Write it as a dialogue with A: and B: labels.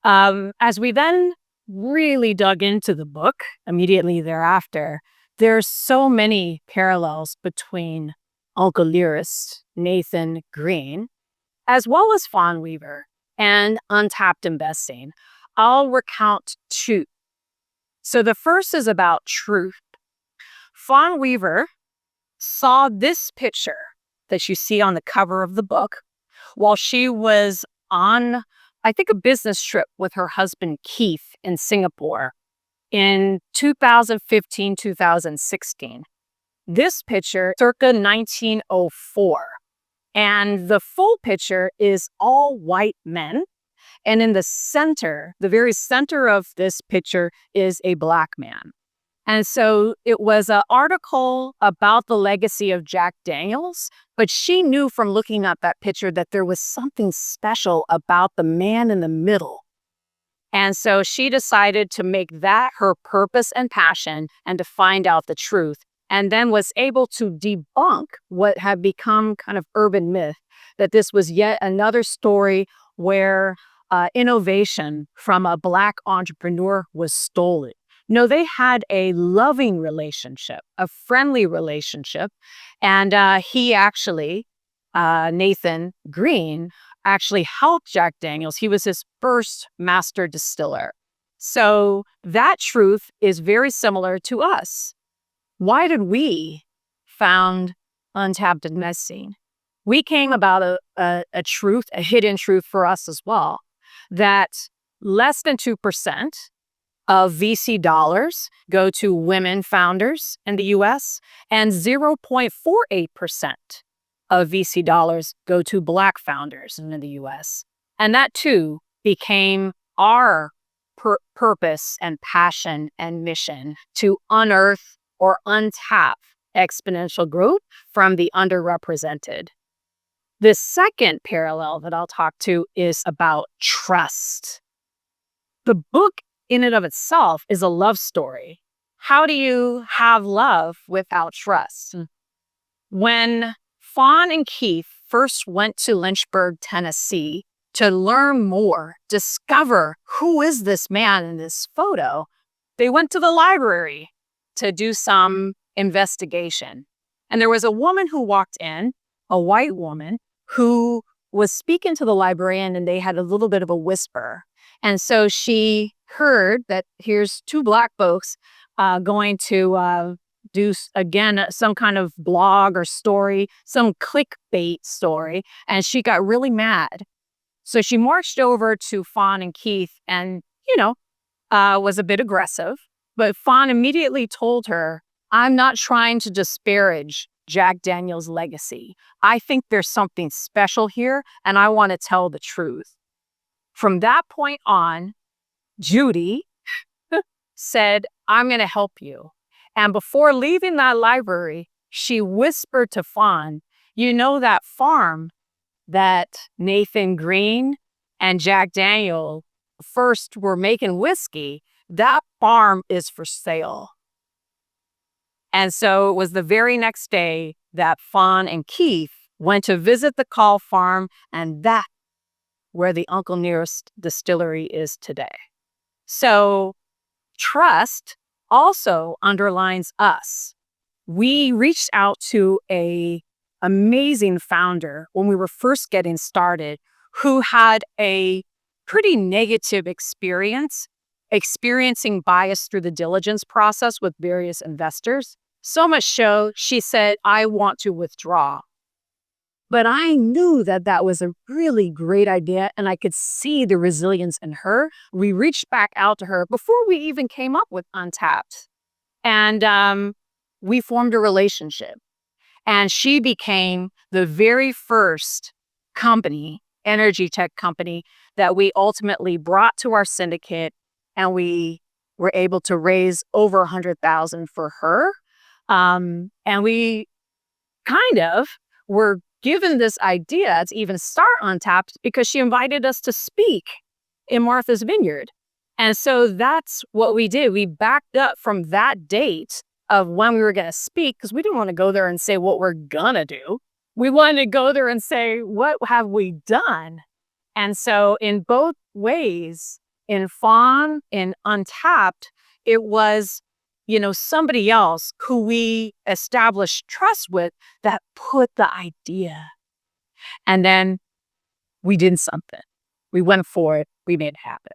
A: As we then really dug into the book immediately thereafter, there's so many parallels between Uncle Lyrist, Nathan Green, as well as Fawn Weaver and Untapped investing. I'll recount two. So the first is about truth. Fawn Weaver saw this picture that you see on the cover of the book while she was on, I think, a business trip with her husband, Keith, in Singapore in 2015, 2016. This picture, circa 1904. And the full picture is all white men. And in the center, the very center of this picture is a Black man. And so it was an article about the legacy of Jack Daniels, but she knew from looking at that picture that there was something special about the man in the middle. And so she decided to make that her purpose and passion and to find out the truth, and then was able to debunk what had become kind of urban myth, that this was yet another story where innovation from a Black entrepreneur was stolen. No, they had a loving relationship, a friendly relationship. And he actually, Nathan Green, actually helped Jack Daniels. He was his first master distiller. So that truth is very similar to us. Why did we found Untapped investing? We came about a truth, a hidden truth for us as well, that less than 2% of VC dollars go to women founders in the US, and 0.48% of VC dollars go to Black founders in the US. And that too became our purpose and passion and mission, to unearth or untap exponential growth from the underrepresented. The second parallel that I'll talk to is about trust. The book in and of itself is a love story. How do you have love without trust? When Fawn and Keith first went to Lynchburg, Tennessee to learn more, discover who is this man in this photo, they went to the library to do some investigation. And there was a woman who walked in, a white woman, who was speaking to the librarian, and they had a little bit of a whisper. And so she heard that here's two Black folks going to do, again, some kind of blog or story, some clickbait story. And she got really mad. So she marched over to Fawn and Keith and, was a bit aggressive. But Fawn immediately told her, I'm not trying to disparage Jack Daniels' legacy. I think there's something special here, and I want to tell the truth. From that point on, Judy said, I'm going to help you. And before leaving that library, she whispered to Fawn, you know that farm that Nathan Green and Jack Daniel first were making whiskey, that farm is for sale. And so it was the very next day that Fawn and Keith went to visit the Call farm, and that's where the Uncle Nearest distillery is today. So trust also underlines us. We reached out to an amazing founder when we were first getting started who had a pretty negative experience, experiencing bias through the diligence process with various investors. So much so, she said, I want to withdraw. But I knew that that was a really great idea, and I could see the resilience in her. We reached back out to her before we even came up with Untapped. And we formed a relationship. And she became the very first company, energy tech company, that we ultimately brought to our syndicate, and we were able to raise over $100,000 for her. And we kind of were given this idea to even start Untapped because she invited us to speak in Martha's Vineyard. And so that's what we did. We backed up from that date of when we were going to speak, because we didn't want to go there and say what we're going to do. We wanted to go there and say, what have we done? And so in both ways, In Fawn, in Untapped, it was, somebody else who we established trust with that put the idea. And then we did something. We went for it. We made it happen.